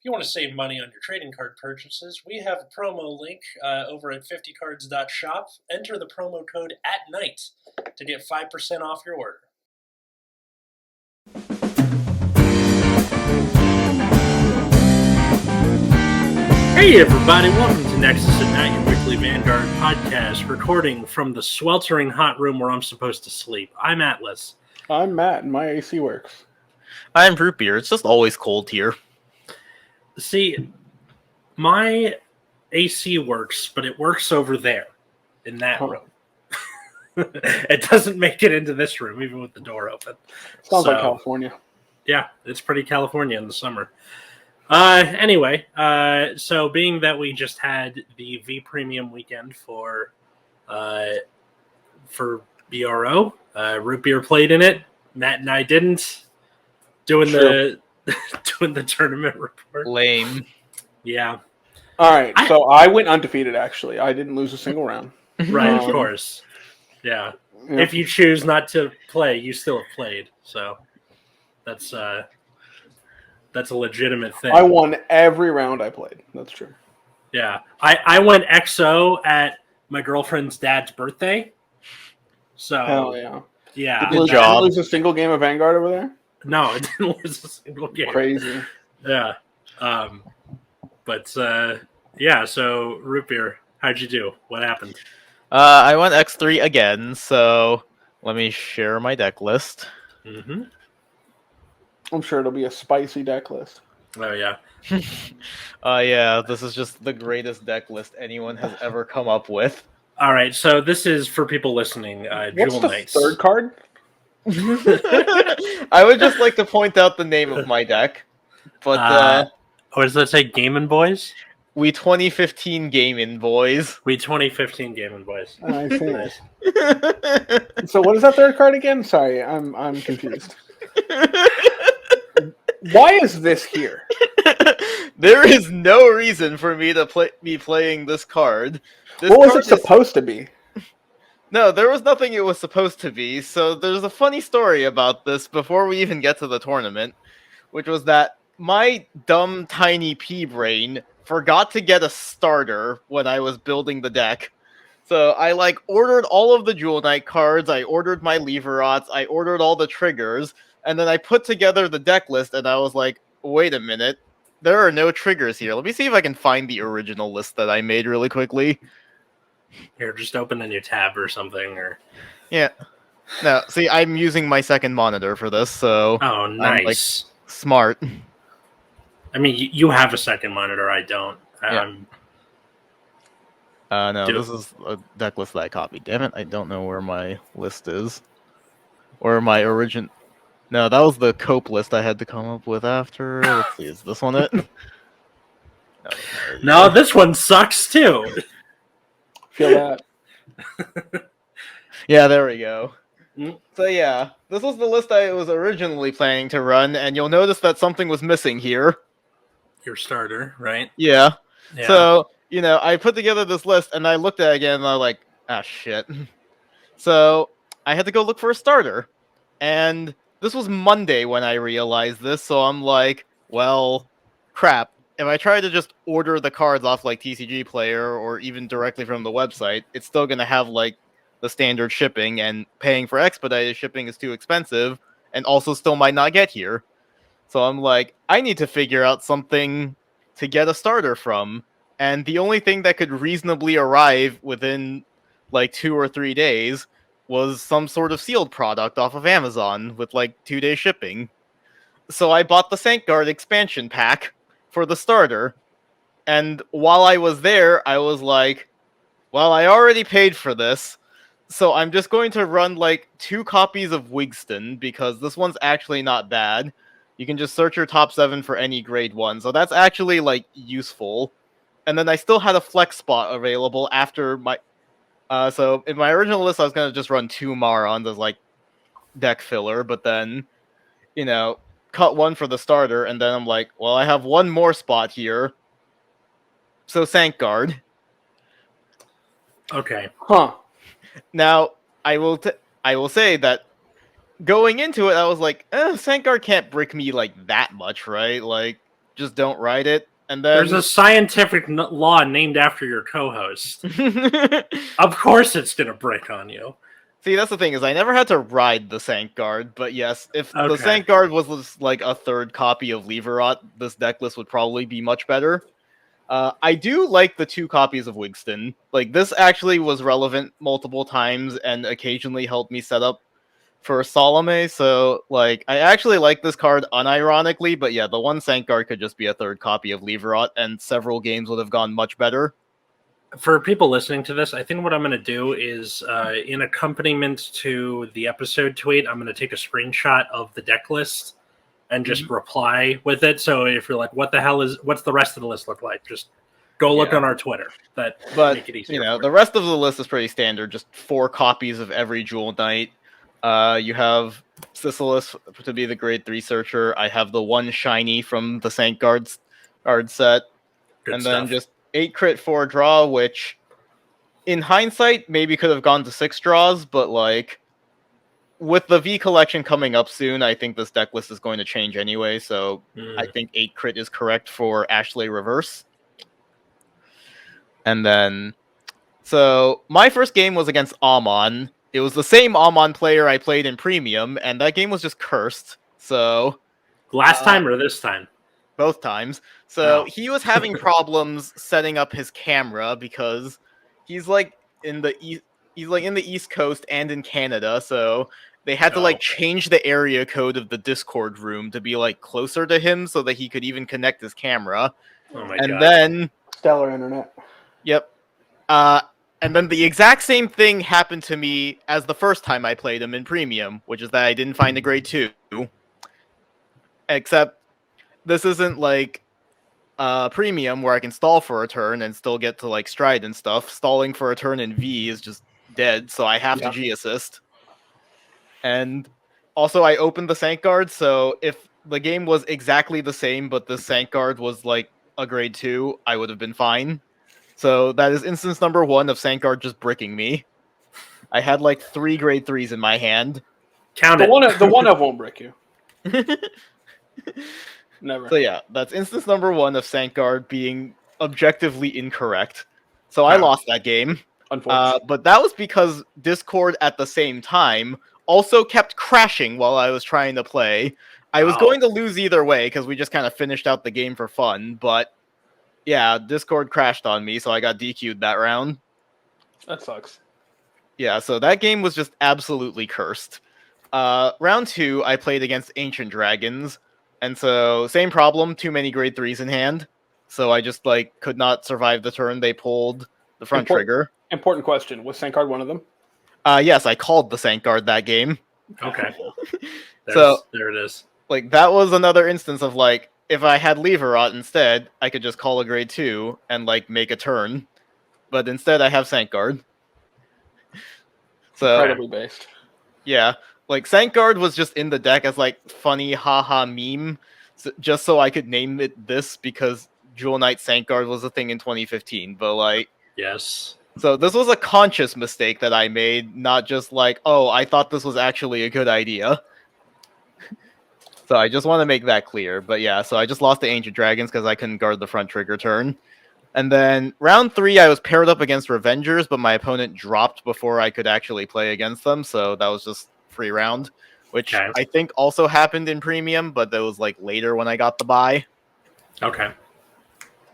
you want to save money on your trading card purchases, we have a promo link over at 50cards.shop. Enter the promo code ATNIGHT to get 5% off your order. Hey everybody, welcome to Nexus at Night, your weekly Vanguard podcast, recording from the sweltering hot room where I'm supposed to sleep. I'm Atlas. I'm Matt, and my AC works. I'm Root Beer. It's just always cold here. See, my AC works, but it works over there, in that room. It doesn't make it into this room, even with the door open. Sounds like California. Yeah, it's pretty California in the summer. Anyway, so being that we just had the V Premium weekend for BRO, Root Beer played in it. Matt and I didn't. Doing the tournament report. Lame. Yeah. All right, so I went undefeated, actually. I didn't lose a single round. Right, of course. Yeah. If you choose not to play, you still have played. So that's a legitimate thing. I won every round I played. That's true. Yeah. I went XO at my girlfriend's dad's birthday. So Hell yeah. Yeah. Did you lose a single game of Vanguard over there? No, I didn't lose a single game. Crazy. Yeah. Yeah, so Root Beer, how'd you do? What happened? I went X3 again, so let me share my deck list. Mm-hmm. I'm sure it'll be a spicy deck list. Oh, yeah. Yeah, this is just the greatest deck list anyone has ever come up with. All right, so this is for people listening. What's Jewel the Knights. third card? I would just like to point out the name of my deck, but what does that say? Gaming Boys? we 2015 Gaming Boys. We 2015 Gaming Boys. I see. Nice. So what is that third card again? Sorry, I'm confused. Why is this here? There is no reason for me to be playing this card. What was it supposed to be? No, there was nothing it was supposed to be, so there's a funny story about this before we even get to the tournament, which was that my dumb, tiny pea-brain forgot to get a starter when I was building the deck. So I, ordered all of the Jewel Knight cards, I ordered my Leverots, I ordered all the triggers, and then I put together the deck list, and I was like, wait a minute, there are no triggers here. Let me see if I can find the original list that I made really quickly. Here, just open a new tab or something, or... Yeah. No, see, I'm using my second monitor for this, so... Oh, nice. I'm, smart. I mean, you have a second monitor, I don't. No, this is a deck list that I copied. Damn it, I don't know where my list is. Or my origin... No, that was the cope list I had to come up with after. Let's see, is this one it? No, this one sucks, too. Feel that. Yeah, there we go. So yeah, this was the list I was originally planning to run, and you'll notice that something was missing here. Your starter, right? Yeah. So, I put together this list, and I looked at it again, and I was like, ah, shit. So, I had to go look for a starter. And this was Monday when I realized this, so I'm like, well, crap. If I try to just order the cards off TCG Player or even directly from the website, it's still going to have the standard shipping, and paying for expedited shipping is too expensive and also still might not get here. So I'm like, I need to figure out something to get a starter from. And the only thing that could reasonably arrive within 2 or 3 days was some sort of sealed product off of Amazon with 2-day shipping. So I bought the Sankguard expansion pack for the starter, and while I was there, I was like, well, I already paid for this, so I'm just going to run 2 copies of Wigston, because this one's actually not bad. You can just search your top 7 for any grade 1, so that's actually useful. And then I still had a flex spot available after my... so in my original list, I was going to just run 2 Marons as deck filler, but then, cut 1 for the starter, and then I'm like, well, I have 1 more spot here. So Sankguard. Okay. Huh. Now, I will say that going into it, I was like, Sankguard can't brick me that much, right? just don't ride it. And There's then a scientific law named after your co-host. Of course it's going to brick on you. See, that's the thing, is I never had to ride the Sank Guard, but yes, if the Okay. Sank Guard was like a third copy of Leverot, this deck list would probably be much better. I do like the 2 copies of Wigston. Like, this actually was relevant multiple times and occasionally helped me set up for Salome, so, like, I actually like this card unironically, but yeah, the 1 Sank Guard could just be a third copy of Leverot, and several games would have gone much better. For people listening to this, I think what I'm going to do is, in accompaniment to the episode tweet, I'm going to take a screenshot of the deck list and just reply with it. So if you're like, what's the rest of the list look like? Just go look on our Twitter. But make it easier. The rest of the list is pretty standard. Just 4 copies of every Jewel Knight. You have Sisylis to be the grade 3 searcher. I have the 1 shiny from the Sank Guard set. Good and stuff. Then just 8 crit 4 draw, which in hindsight maybe could have gone to 6 draws, but like with the V collection coming up soon, I think this deck list is going to change anyway, so I think 8 crit is correct for Ashley Reverse. And then, so my first game was against Amon. It was the same Amon player I played in Premium, and that game was just cursed. So last time or this time? Both times. So he was having problems setting up his camera because he's like in the East Coast and in Canada, so they had to like change the area code of the Discord room to be like closer to him so that he could even connect his camera. Oh my and god. Then stellar internet. Yep. And then the exact same thing happened to me as the first time I played him in Premium, which is that I didn't find a grade 2. Except this isn't like Premium where I can stall for a turn and still get to like stride and stuff. Stalling for a turn in V is just dead, so I have to G assist. And also I opened the Sank Guard, so if the game was exactly the same but the Sank Guard was like a grade 2, I would have been fine. So that is instance number 1 of Sank Guard just bricking me. I had like 3 grade 3s in my hand. Count the it. The one of won't break you. Never. So yeah, that's instance number 1 of Sank Guard being objectively incorrect. So I lost that game. Unfortunately. But that was because Discord at the same time also kept crashing while I was trying to play. I was going to lose either way because we just kind of finished out the game for fun, but yeah, Discord crashed on me, so I got DQ'd that round. That sucks. Yeah, so that game was just absolutely cursed. Round 2, I played against Ancient Dragons, and so same problem, too many grade 3s in hand. So I just like could not survive the turn they pulled the front trigger. Important question. Was Sank Guard one of them? Yes, I called the Sank Guard that game. Okay. There it is. Like, that was another instance of like, if I had Leverot instead, I could just call a grade 2 and like make a turn. But instead I have Sank Guard. So Incredibly based. Yeah. Like, Sank Guard was just in the deck as like funny haha meme, just so I could name it this because Jewel Knight Sank Guard was a thing in 2015. But like, yes. So this was a conscious mistake that I made, not just like, oh, I thought this was actually a good idea. So I just want to make that clear. But yeah, so I just lost to Ancient Dragons because I couldn't guard the front trigger turn. And then round 3, I was paired up against Revengers, but my opponent dropped before I could actually play against them. So that was just free round, which I think also happened in Premium, but that was like later when I got the bye. Okay.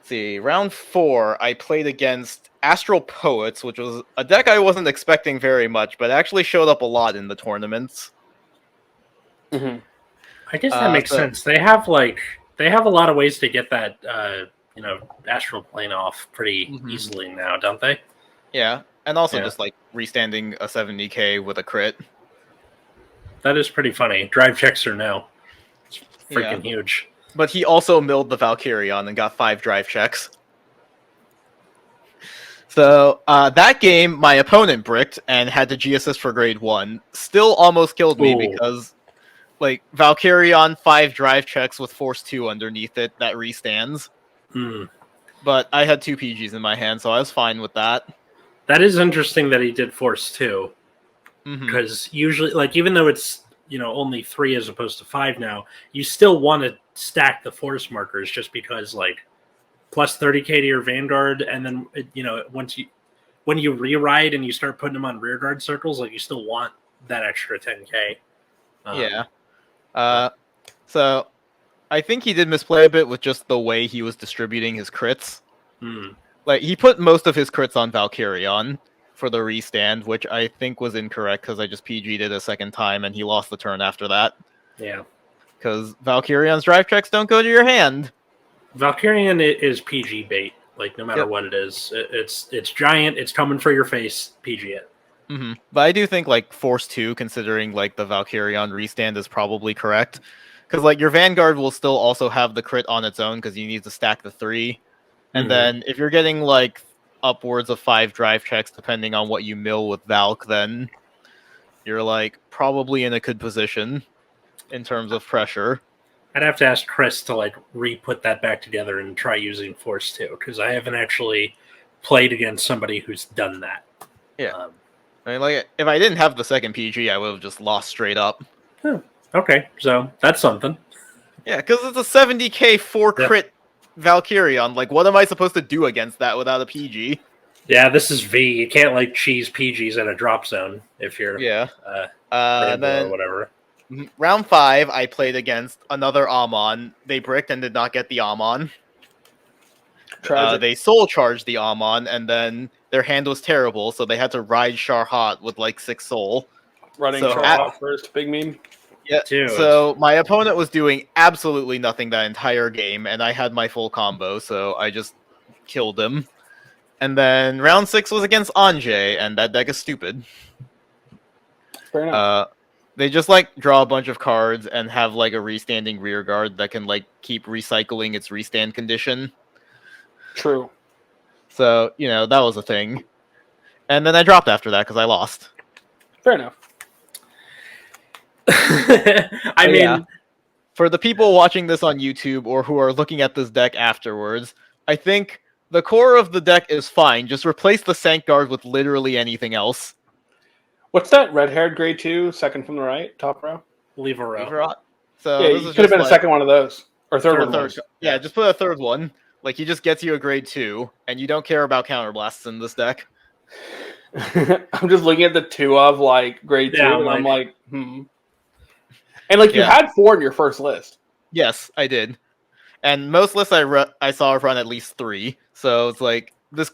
See, round 4, I played against Astral Poets, which was a deck I wasn't expecting very much, but actually showed up a lot in the tournaments. Mm-hmm. I guess that makes sense. They have a lot of ways to get that astral plane off pretty easily now, don't they? Yeah, and also just like restanding a 70k with a crit. That is pretty funny. Drive checks or no. It's freaking huge. But he also milled the Valkyrion and got 5 drive checks. So that game, my opponent bricked and had to G-assist for grade 1. Still almost killed me because like Valkyrion 5 drive checks with Force 2 underneath it that restands. But I had 2 PGs in my hand, so I was fine with that. That is interesting that he did Force 2. Because usually, like, even though it's only 3 as opposed to 5 now, you still want to stack the force markers just because plus 30k to your Vanguard, and then when you re-ride and you start putting them on rear guard circles, you still want that extra 10k. So I think he did misplay a bit with just the way he was distributing his crits. He put most of his crits on Valkyrion for the restand, which I think was incorrect because I just PG'd it a second time and he lost the turn after that. Yeah. Because Valkyrion's drive checks don't go to your hand. Valkyrion is PG bait, no matter what it is. It's giant, it's coming for your face, PG it. But I do think Force 2, considering the Valkyrion restand, is probably correct. Because your Vanguard will still also have the crit on its own because you need to stack the 3. And then if you're getting upwards of 5 drive checks, depending on what you mill with Valk, then you're probably in a good position in terms of pressure. I'd have to ask Chris to re-put that back together and try using Force 2, because I haven't actually played against somebody who's done that. Yeah. If I didn't have the second PG, I would have just lost straight up. Okay, so that's something. Yeah, because it's a 70k 4 crit Valkyrion. What am I supposed to do against that without a PG? Yeah, this is V. You can't cheese PGs in a drop zone if you're then or whatever. Round 5, I played against another Amon. They bricked and did not get the Amon. They soul charged the Amon, and then their hand was terrible, so they had to ride Sharhat with 6 soul. Running Sharhat first, big meme. Yeah, so my opponent was doing absolutely nothing that entire game, and I had my full combo, so I just killed him. And then round 6 was against Anjay, and that deck is stupid. Fair enough. They just draw a bunch of cards and have a restanding rear guard that can keep recycling its restand condition. True. So, that was a thing. And then I dropped after that because I lost. Fair enough. I mean, for the people watching this on YouTube or who are looking at this deck afterwards, I think the core of the deck is fine. Just replace the Sank Guard with literally anything else. What's that red-haired grade 2, second from the right, top row? Leave a row. So yeah, this you could have been a second one of those. Or third one. Yeah, just put a third one. He just gets you a grade 2, and you don't care about counterblasts in this deck. I'm just looking at the 2 of grade 2, and I'm And you had 4 in your first list. Yes, I did. And most lists I saw run at least 3. So it's this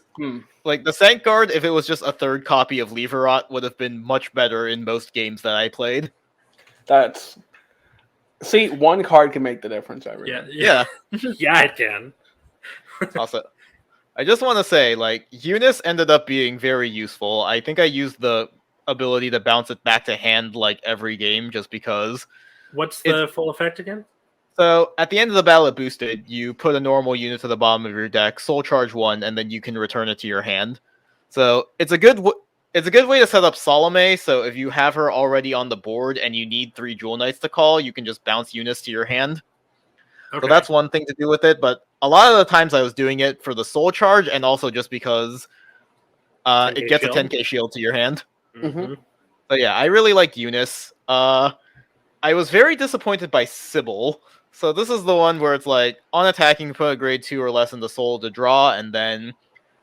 the Sank Guard, if it was just a third copy of Leverot, would have been much better in most games that I played. See, one card can make the difference. Yeah, it can. Also, I just want to say, Eunice ended up being very useful. I think I used the ability to bounce it back to hand every game just because. What's the full effect again? So at the end of the battle it boosted, you put a normal unit to the bottom of your deck, soul charge 1, and then you can return it to your hand. So it's a good way to set up Salome. So if you have her already on the board and you need 3 Jewel Knights to call, you can just bounce Eunice to your hand. Okay. So that's one thing to do with it. But a lot of the times I was doing it for the soul charge and also just because it gets shield. A 10k shield to your hand. Mm-hmm. So yeah, I really like Eunice. I was very disappointed by Sybil. So this is the one where it's on attacking, put a grade 2 or less in the soul to draw, and then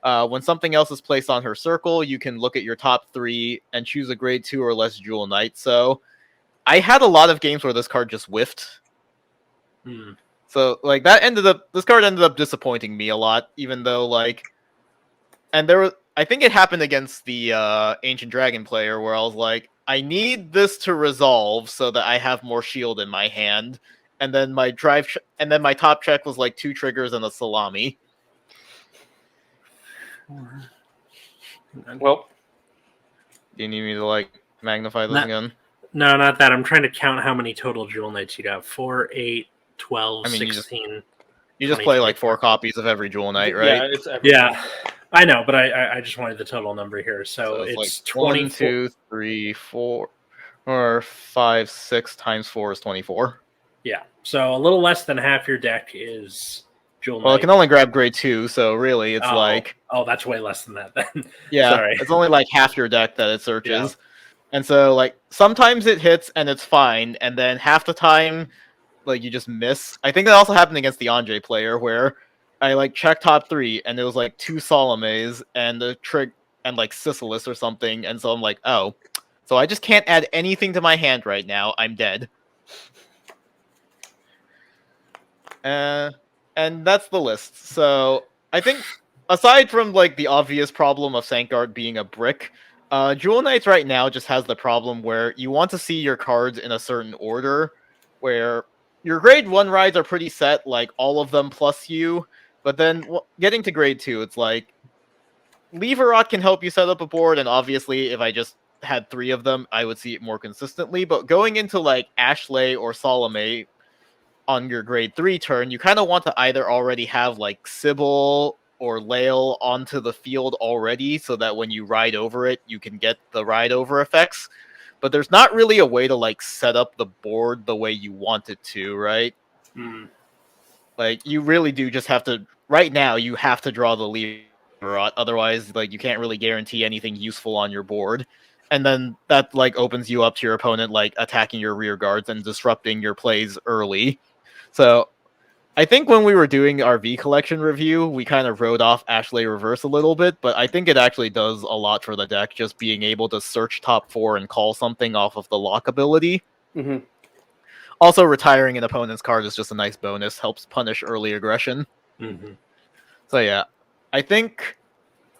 when something else is placed on her circle, you can look at your top 3 and choose a grade 2 or less Jewel Knight. So I had a lot of games where this card just whiffed. So this card ended up disappointing me a lot, even though and there was, I think it happened against the Ancient Dragon player where I was I need this to resolve so that I have more shield in my hand. And then my my top check was 2 triggers and a salami. Well, do you need me to magnify this again? No, not that. I'm trying to count how many total Jewel Knights you got. 4, 8, 12, 16. You just play 4 copies of every Jewel Knight, right? Yeah, I know, but I just wanted the total number here. So it's 1, 2, 3, 4, or 5, 6 times 4 is 24. Yeah, so a little less than half your deck is Jewel Knight. Well, it can only grab grade 2, so really it's Oh, that's way less than that then. Yeah, Sorry. It's only half your deck that it searches. And so, like, sometimes it hits and it's fine, and then half the time, like, you just miss. I think that also happened against the Anjay player, where I, like, checked top 3, and it was, like, 2 Salomes and a Trig and, like, Sisylis or something, and so I'm like, oh. So I just can't add anything to my hand right now. I'm dead. And that's the list. So I think, aside from, like, the obvious problem of Sankard being a brick, Jewel Knights right now just has the problem where you want to see your cards in a certain order, where your grade 1 rides are pretty set, like, all of them plus you, but then getting to grade 2, it's like, Leverot can help you set up a board, and obviously, if I just had 3 of them, I would see it more consistently, but going into, like, Ashley or Salome on your grade 3 turn, you kind of want to either already have, like, Sybil or Lael onto the field already, so that when you ride over it, you can get the ride over effects. But there's not really a way to, like, set up the board the way you want it to, right? Mm. Like, you really do just have to, right now, you have to draw the Leverot, otherwise, like, you can't really guarantee anything useful on your board. And then that, like, opens you up to your opponent, like, attacking your rear guards and disrupting your plays early. So, I think when we were doing our V collection review, we kind of wrote off Ashley Reverse a little bit, but I think it actually does a lot for the deck, just being able to search top 4 and call something off of the lock ability. Mm-hmm. Also, retiring an opponent's card is just a nice bonus, helps punish early aggression. Mm-hmm. So yeah, I think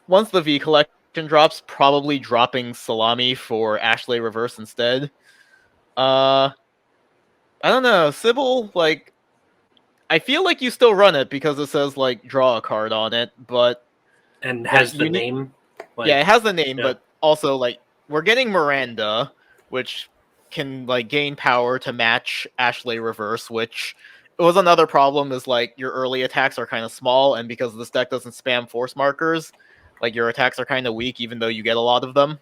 once the V collection drops, probably dropping Salami for Ashley Reverse instead. I don't know, Sybil, like, I feel like you still run it because it says, like, draw a card on it, but... And has the name? Like, yeah, it has the name, yeah. but also, like, we're getting Miranda, which can, like, gain power to match Ashley Reverse, which was another problem, is, like, your early attacks are kind of small, and because this deck doesn't spam force markers, like, your attacks are kind of weak, even though you get a lot of them.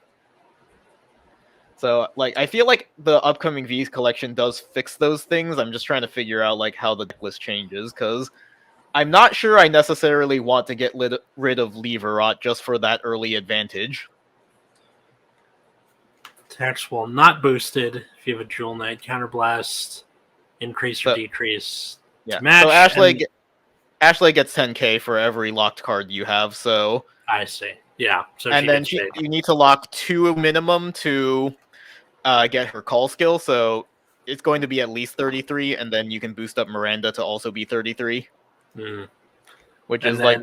So, like, I feel like the upcoming V's collection does fix those things. I'm just trying to figure out, like, how the deck list changes, because I'm not sure I necessarily want to get rid of Leverot just for that early advantage. Attacks while not boosted if you have a Jewel Knight, Counterblast, increase or decrease. Yeah, match, so Ashley gets 10k for every locked card you have, so... I see. Yeah. So and then you need to lock 2 minimum to get her call skill, so it's going to be at least 33, and then you can boost up Miranda to also be 33. Which is, like,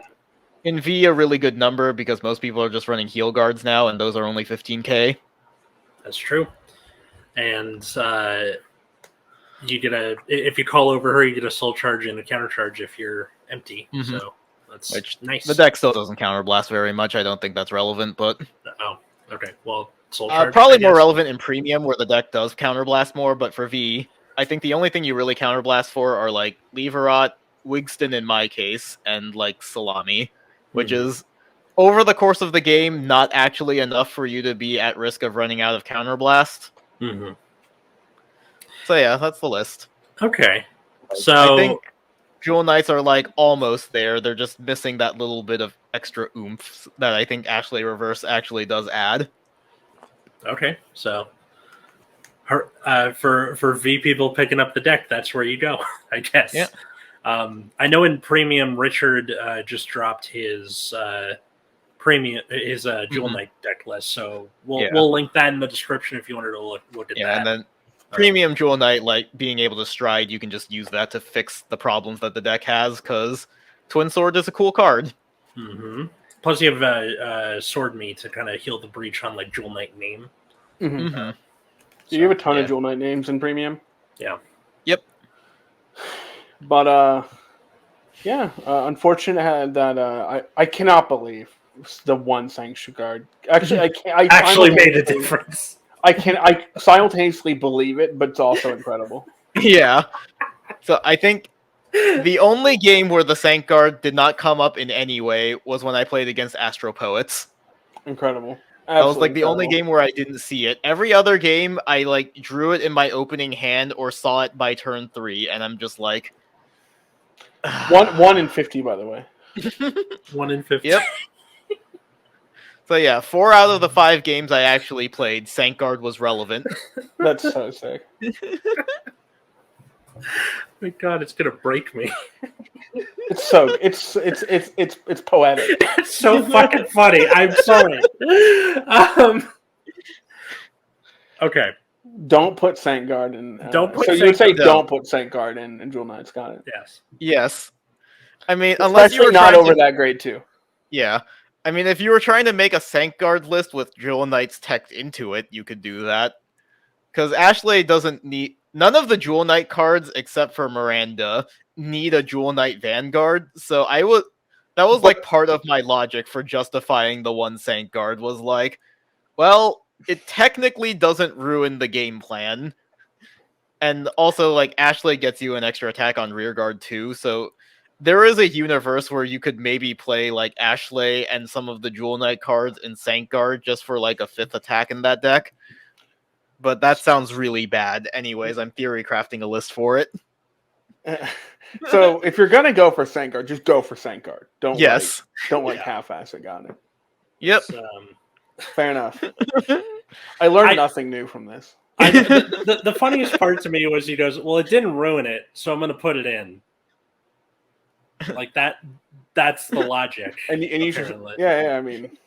in V, a really good number, because most people are just running heal guards now, and those are only 15k. That's true. And you get if you call over her, you get a soul charge and a counter charge if you're empty. Mm-hmm. So that's nice. The deck still doesn't counterblast very much. I don't think that's relevant, but... Oh, okay. Well, soul charge, probably more relevant in Premium, where the deck does counterblast more, but for V, I think the only thing you really counterblast for are, like, Leverot, Wigston in my case, and, like, Salami, which is, over the course of the game, not actually enough for you to be at risk of running out of counterblast. Mm-hmm. So yeah, that's the list. Okay. So I think Jewel Knights are, like, almost there. They're just missing that little bit of extra oomph that I think Ashley Reverse actually does add. Okay, so for V people picking up the deck, that's where you go, I guess. Yeah. I know in Premium, Richard just dropped his Jewel Knight deck list, so we'll link that in the description if you wanted to look at that. Yeah, and then Premium Jewel Knight, like, being able to stride, you can just use that to fix the problems that the deck has, because Twin Sword is a cool card. Mm-hmm. Plus, you have Sword Me to kind of heal the breach on, like, Jewel Knight name. So you have a ton of Jewel Knight names in Premium. Yeah. Yep. But unfortunate that I cannot believe the one Sanction card. Actually, I can't. I actually made a difference. I simultaneously believe it, but it's also incredible. Yeah. So I think the only game where the Sank Guard did not come up in any way was when I played against Astro Poets. Incredible. That was, like, the only game where I didn't see it. Every other game, I, like, drew it in my opening hand or saw it by turn 3, and I'm just like... 1 in 50, by the way. 1 in 50. Yep. So yeah, 4 out of the 5 games I actually played, Sankguard was relevant. That's so sick. My God, it's gonna break me. It's so it's poetic. It's so fucking funny. I'm sorry. Okay. Don't put Sankguard in. Don't put so you would say Sankguard- don't put Sankguard in Jewel Knights. Got it. Yes. Yes. I mean, unless you Especially were not trying over to, that grade 2. Yeah. I mean, if you were trying to make a Sankguard list with Jewel Knights teched into it, you could do that. Because Ashley doesn't need... None of the Jewel Knight cards, except for Miranda, need a Jewel Knight Vanguard. So I would... That was, like, part of my logic for justifying the one Sankguard, was like, well, it technically doesn't ruin the game plan. And also, like, Ashley gets you an extra attack on rearguard, too, so... There is a universe where you could maybe play, like, Ashley and some of the Jewel Knight cards in Sankguard just for, like, a 5th attack in that deck. But that sounds really bad. Anyways, I'm theory crafting a list for it. So if you're gonna go for Sankguard, just go for Sankguard. Don't Yeah. half-ass it. Got it. Yep. Fair enough. I learned nothing new from this. The funniest part to me was he goes, "Well, it didn't ruin it, so I'm going to put it in." Like that's the logic. And you should, I mean,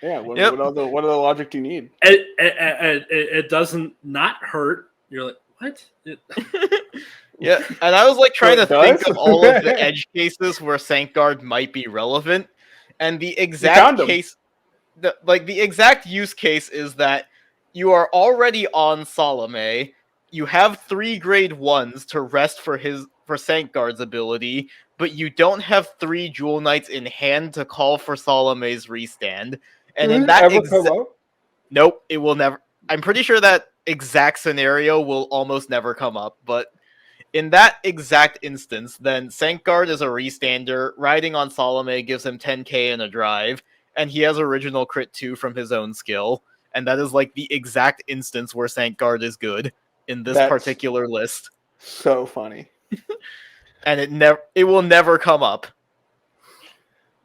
yeah. What other logic do you need? It doesn't not hurt. You're like, what? Yeah, and I was like trying to think does? of all of the edge cases where Sankguard might be relevant, and the exact case, the exact use case is that you are already on Salome. You have 3 grade 1s to rest for Sankguard's ability, but you don't have 3 Jewel Knights in hand to call for Salome's restand. And in that nope, it will never. I'm pretty sure that exact scenario will almost never come up, but in that exact instance, then Sankguard is a restander, riding on Salome gives him 10k in a drive, and he has original crit 2 from his own skill, and that is like the exact instance where Sankguard is good in this particular list. So funny. And it will never come up.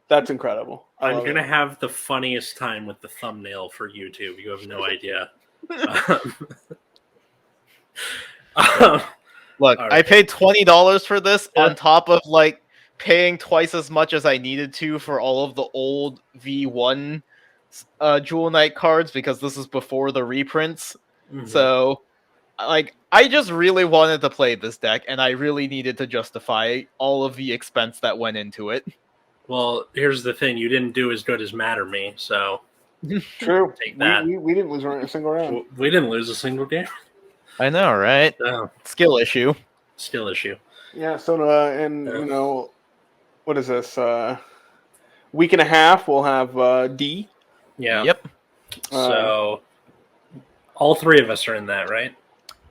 That's incredible. I'm gonna have the funniest time with the thumbnail for YouTube. You have no idea. Look, right. I paid $20 for this on top of like paying twice as much as I needed to for all of the old V1 Jewel Knight cards because this is before the reprints. Mm-hmm. So, like, I just really wanted to play this deck, and I really needed to justify all of the expense that went into it. Well, here's the thing: you didn't do as good as Matt or me, so true. Take that. We didn't lose a single round. We didn't lose a single game. I know, right? No. Skill issue. Yeah. So, you know, what is this? Week and a half. We'll have D. Yeah. Yep. So, all 3 of us are in that, right?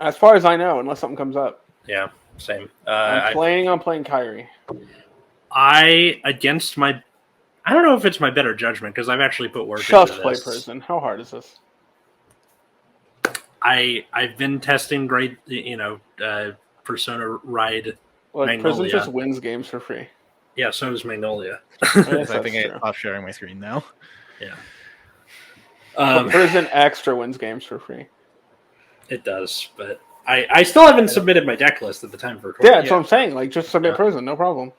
As far as I know, unless something comes up. Yeah. Same. I'm planning on playing Kyrie. I don't know if it's my better judgment because I've actually put work into this. Just play Prison. How hard is this? I've been testing great, Persona Ride. Like, Prison just wins games for free. Yeah, so does Magnolia. I think I stopped sharing my screen now. Yeah. Prison Extra wins games for free. It does, but I still haven't submitted my deck list at the time for recording. Yeah, that's what I'm saying. Like, just submit Prison, no problem.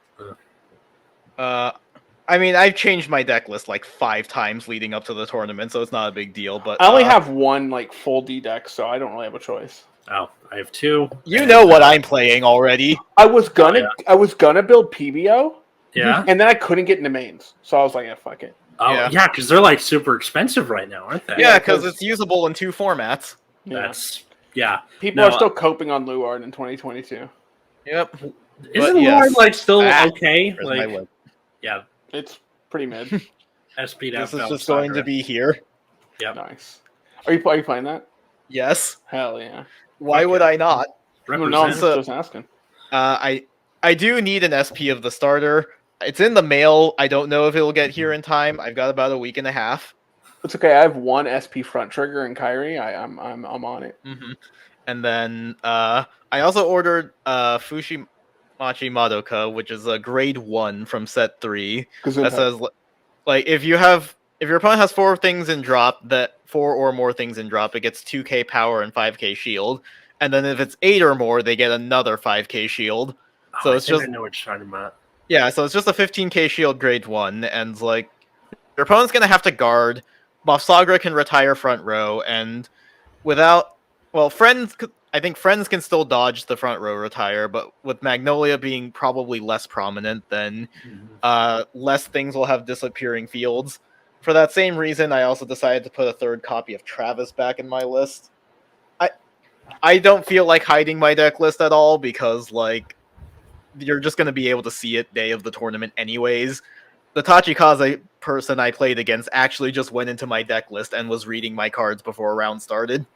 I mean, I've changed my deck list like 5 times leading up to the tournament, so it's not a big deal. But I only have 1 like full D deck, so I don't really have a choice. Oh, I have 2. You know what I'm playing already. I was gonna build PBO. Yeah. And then I couldn't get into mains, so I was like, yeah, fuck it. Oh yeah, because they're like super expensive right now, aren't they? Yeah, because it's usable in 2 formats. People are still coping on Luard in 2022. Yep. Isn't Luard like still okay? Like, yeah, it's pretty mid. SP'd out. This is just going to be here. Yeah. Nice. Are you playing that? Yes. Hell yeah. Why would I not? No, I'm just asking. I do need an SP of the starter. It's in the mail. I don't know if it'll get here in time. I've got about a week and a half. It's okay. I have 1 SP front trigger in Kyrie. I'm on it. Mm-hmm. And then I also ordered Fushimachi Madoka, which is a grade 1 from set 3. That says, like, if you have if your opponent has 4 things in drop, that 4 or more things in drop, it gets 2k power and 5k shield. And then if it's 8 or more, they get another 5k shield. So it's just I know what you're talking about. Yeah, so it's just a 15k shield grade 1, and like your opponent's gonna have to guard. Sagra can retire front row, and without I think friends can still dodge the front row retire, but with Magnolia being probably less prominent, then less things will have disappearing fields. For that same reason, I also decided to put a 3rd copy of Travis back in my list. I don't feel like hiding my deck list at all because like you're just going to be able to see it day of the tournament anyways. The Tachikaze person I played against actually just went into my deck list and was reading my cards before a round started.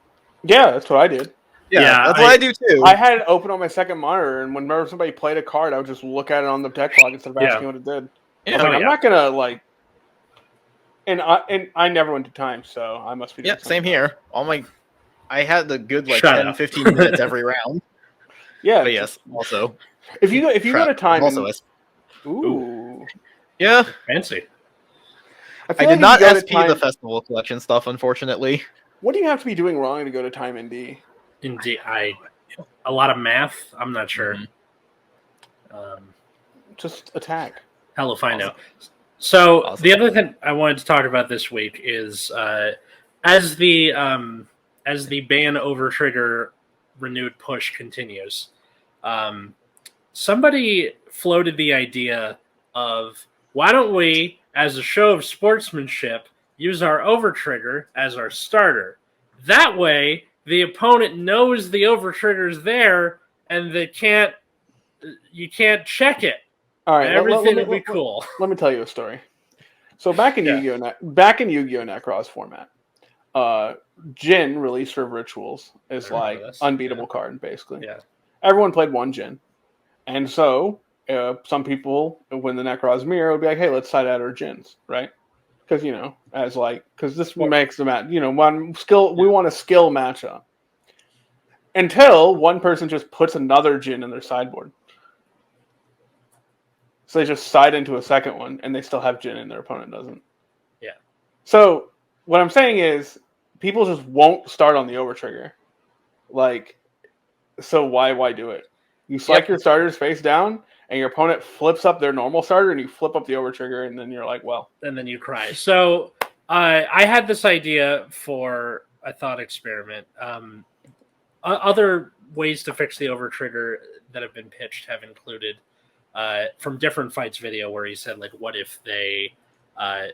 Yeah, that's what I did. Yeah, that's what I do too. I had it open on my second monitor, and whenever somebody played a card, I would just look at it on the deck log instead of asking what it did. Yeah. I'm not gonna like. And I never went to time, so I must be. Yeah, same here. I had a good 10-15 minutes every round. Yeah, but yes. Also, if you go to time, also ooh, yeah, fancy. I did not SP the festival collection stuff, unfortunately. What do you have to be doing wrong to go to time ND? Indeed, a lot of math. I'm not sure. Just attack. Hell if I know. So the other thing I wanted to talk about this week is as the ban over trigger renewed push continues, somebody floated the idea of why don't we, as a show of sportsmanship, use our over trigger as our starter. That way, the opponent knows the over trigger's there, and you can't check it. All right, everything will be cool. Let me tell you a story. So back in Yu-Gi-Oh! Necros format, Jin, released of Rituals, is like unbeatable card, basically. Yeah. Everyone played one Jin. And so some people, when the Necros mirror, would be like, hey, let's side out our Jins, right? Because, because this makes them at, one skill, we want a skill matchup. Until one person just puts another Jin in their sideboard. So they just side into a second one, and they still have Jin, and their opponent doesn't. Yeah. So what I'm saying is, people just won't start on the overtrigger. So why do it? You select your starters face down, and your opponent flips up their normal starter, and you flip up the overtrigger, and then you're like, well. And then you cry. So I had this idea for a thought experiment. Other ways to fix the overtrigger that have been pitched have included from Different Fights video where he said, what if they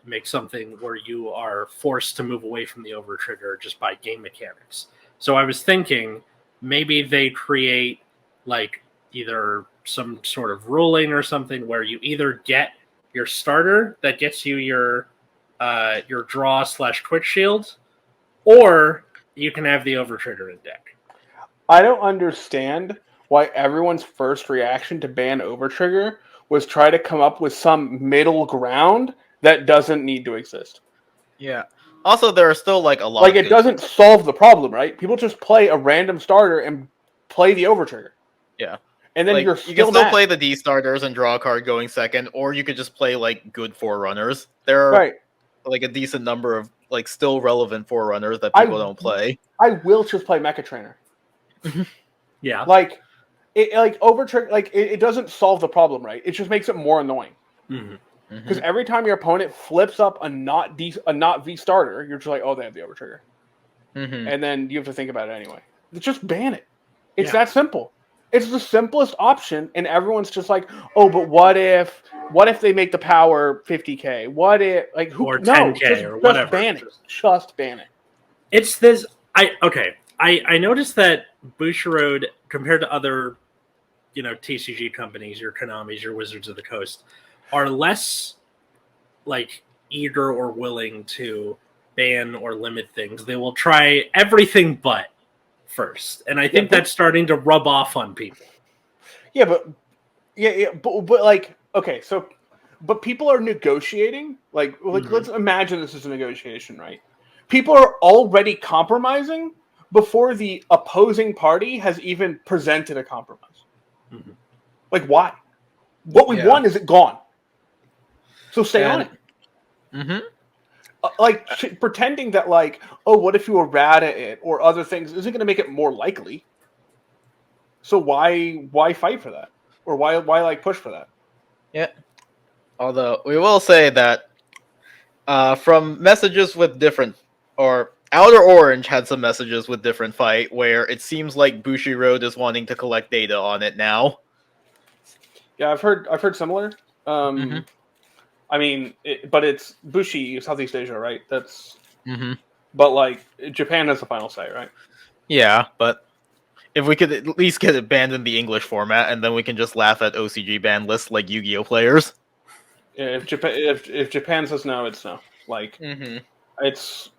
make something where you are forced to move away from the overtrigger just by game mechanics. So I was thinking maybe they create either some sort of ruling or something where you either get your starter that gets you your draw / quick shield, or you can have the overtrigger in deck. I don't understand why everyone's first reaction to ban overtrigger was try to come up with some middle ground that doesn't need to exist. Yeah. Also, there are still a lot. It doesn't solve the problem, right? People just play a random starter and play the overtrigger. Yeah. And then you can still play the D starters and draw a card going second, or you could just play good forerunners. There are a decent number of still relevant forerunners that people don't play. I will just play Mecha Trainer. Yeah. Overtrigger, it doesn't solve the problem, right? It just makes it more annoying. Because every time your opponent flips up a not V starter, you're just like, oh, they have the overtrigger. And then you have to think about it anyway. Just ban it. It's that simple. It's the simplest option, and everyone's just like, oh, but what if they make the power 50k? What if or 10k or whatever? Just ban it. Just ban it. It's this. I noticed that Bushiroad, compared to other, TCG companies, your Konamis, your Wizards of the Coast, are less eager or willing to ban or limit things. They will try everything but first, and I think that's starting to rub off on people. Yeah, but okay, so but people are negotiating. Let's imagine this is a negotiation, right? People are already compromising before the opposing party has even presented a compromise. Why? What we want is it gone. So stay on it. pretending that like, oh, what if you were bad at it or other things isn't going to make it more likely. So why fight for that, or why like push for that? Yeah. Although we will say that from messages with different, or Outer Orange had some messages with different fight where it seems like Bushiroad is wanting to collect data on it now. Yeah, I've heard similar. I mean, but it's Bushi, Southeast Asia, right? That's. But like Japan has the final say, right? Yeah, but if we could at least get it banned in the English format, and then we can just laugh at OCG ban lists like Yu-Gi-Oh players. Yeah, if Japan says no, it's no. Like it's.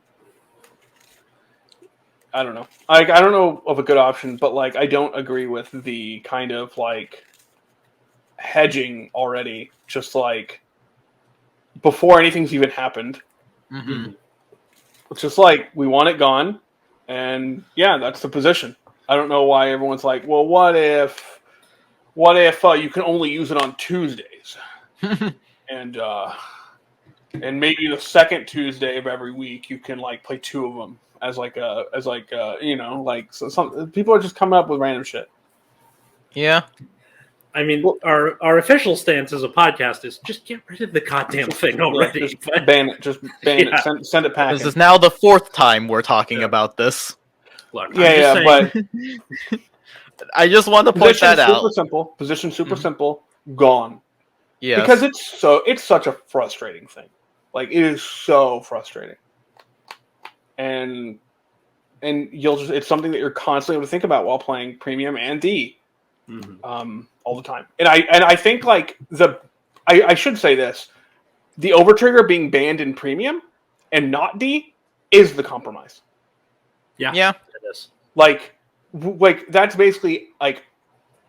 I don't know. I don't know of a good option, but like I don't agree with the kind of like hedging already. Just like before anything's even happened. It's just like we want it gone, and yeah, that's the position. I don't know why everyone's like, well, what if you can only use it on Tuesdays, and maybe the second Tuesday of every week you can like play 2 of them as you know, like so some people are just coming up with random shit. Yeah. I mean, our official stance as a podcast is just get rid of the goddamn thing already. Just ban it. Just ban it. Send it packing. This is now the 4th time we're talking about this. Look, but I just want to point that out. Super simple. Position super simple. Gone. Yeah. Because it's such a frustrating thing. Like it is so frustrating. And it's something that you're constantly able to think about while playing premium and D. All the time. And I think like I should say this. The overtrigger being banned in premium and not D is the compromise. Yeah. It is. Like that's basically like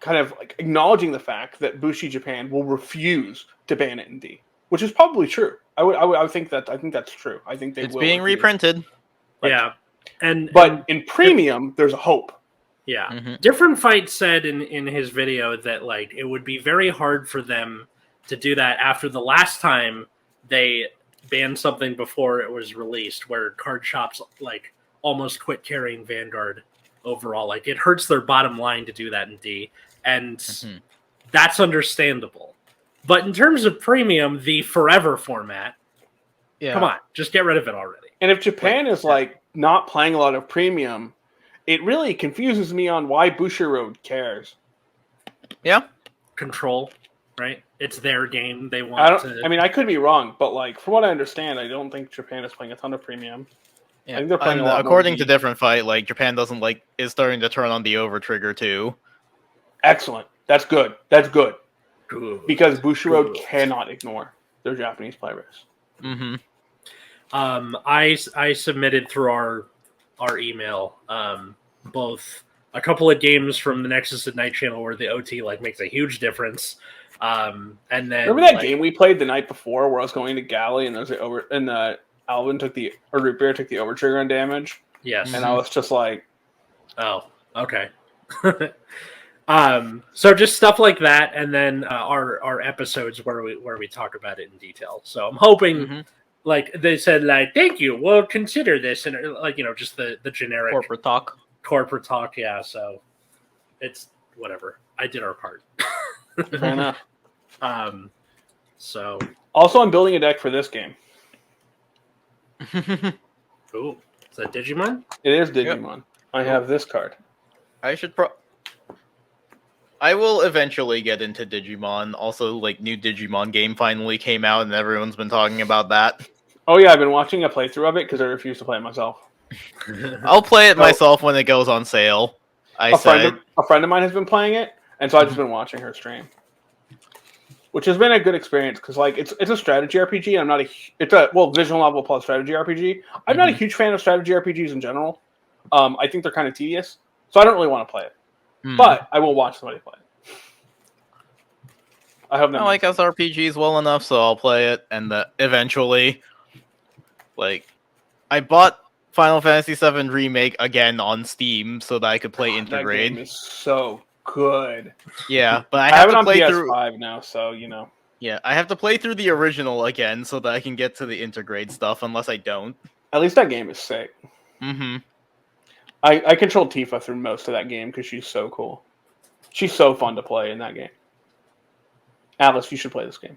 kind of like acknowledging the fact that Bushi Japan will refuse to ban it in D, which is probably true. I would think that's true. I think it's being reprinted. Right. Yeah. But in premium, there's a hope. Yeah. Different Fight said in his video that like it would be very hard for them to do that after the last time they banned something before it was released, where card shops like almost quit carrying Vanguard overall. Like it hurts their bottom line to do that in D, and that's understandable. But in terms of premium, the forever format, come on, just get rid of it already. And if Japan is like not playing a lot of premium, it really confuses me on why Bushiroad cares. Yeah. Control, right? It's their game. They want I mean, I could be wrong, but like from what I understand, I don't think Japan is playing a ton of premium. Yeah. I think they're playing a lot according to Different Fight, like Japan is starting to turn on the over trigger too. Excellent. That's good. That's good. Because Bushiroad cannot ignore their Japanese players. I submitted through our email both a couple of games from the Nexus at Night channel where the OT like makes a huge difference. And then remember that game we played the night before where I was going to Galley and Alvin took the Root Beer took the overtrigger on damage. Yes. And I was just like, oh, okay. So just stuff like that, and then our episodes where we talk about it in detail. So I'm hoping, like they said, like thank you, we'll consider this, and like just the generic corporate talk. Yeah, so it's whatever. I did our part. Fair enough. So also, I'm building a deck for this game. Ooh, is that Digimon? It is Digimon. Yep. I have this card. I will eventually get into Digimon. Also, like, new Digimon game finally came out, and everyone's been talking about that. Oh yeah, I've been watching a playthrough of it because I refuse to play it myself. I'll play it myself when it goes on sale. A friend of mine has been playing it, and so I've just been watching her stream, which has been a good experience because like it's a strategy RPG. I'm not it's a visual novel plus strategy RPG. I'm not a huge fan of strategy RPGs in general. I think they're kind of tedious, so I don't really want to play it. But I will watch somebody play it. I like SRPGs well enough, so I'll play it, and eventually, like, I bought Final Fantasy VII Remake again on Steam so that I could play Intergrade. That game is so good. Yeah, but I have to it on play PS5 now, so Yeah, I have to play through the original again so that I can get to the intergrade stuff, unless I don't. At least that game is sick. Mm-hmm. I controlled Tifa through most of that game because she's so cool. She's so fun to play in that game. Atlas, you should play this game.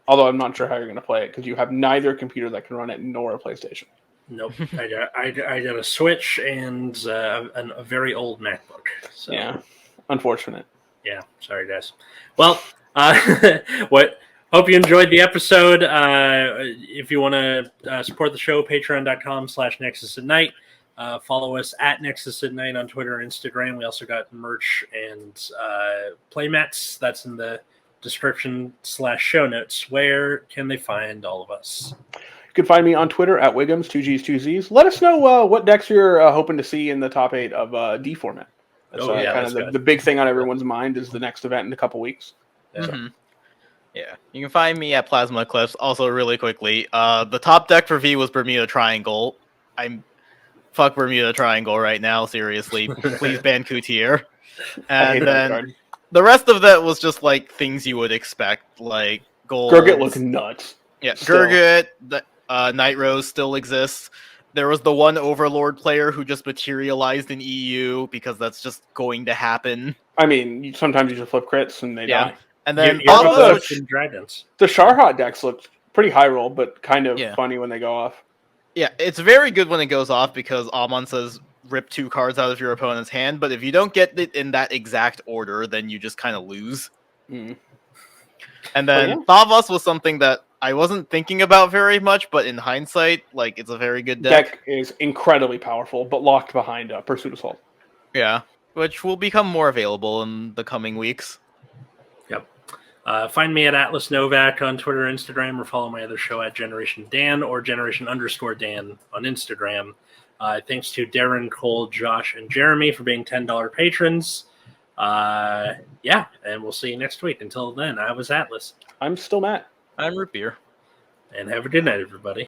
Although I'm not sure how you're going to play it because you have neither a computer that can run it nor a PlayStation. Nope. I got a Switch and a very old MacBook. So. Yeah, unfortunate. Yeah, sorry guys. Well, hope you enjoyed the episode. If you want to support the show, patreon.com/Nexus at Night. Follow us at Nexus at Night on Twitter and Instagram. We also got merch and playmats. That's in the description/show notes. Where can they find all of us? You can find me on Twitter at Wiggums, 2Gs, 2Zs. Let us know what decks you're hoping to see in the top 8 of D format. That's kind of the big thing on everyone's mind is the next event in a couple weeks. Yeah. Mm-hmm. Yeah, you can find me at Plasma Eclipse. Also, really quickly, the top deck for V was Bermuda Triangle. Fuck Bermuda Triangle right now, seriously. Please ban Coutier. And then the rest of that was just like things you would expect, like gold. Gurgit look nuts. Yeah, Gurgit, Night Rose still exists. There was the one Overlord player who just materialized in EU because that's just going to happen. I mean, sometimes you just flip crits and they die. And then dragons. The Sharhot decks look pretty high roll, but kind of funny when they go off. Yeah, it's very good when it goes off because Amon says rip 2 cards out of your opponent's hand, but if you don't get it in that exact order, then you just kind of lose. Mm. And then Thavas was something that I wasn't thinking about very much, but in hindsight, like, it's a very good deck. Deck is incredibly powerful, but locked behind Pursuit Assault. Yeah, which will become more available in the coming weeks. Yep. Find me at Atlas Novak on Twitter and Instagram, or follow my other show at Generation Dan or Generation_Dan on Instagram. Thanks to Darren, Cole, Josh, and Jeremy for being $10 patrons. And we'll see you next week. Until then, I was Atlas. I'm still Matt. I'm Root Beer. And have a good night, everybody.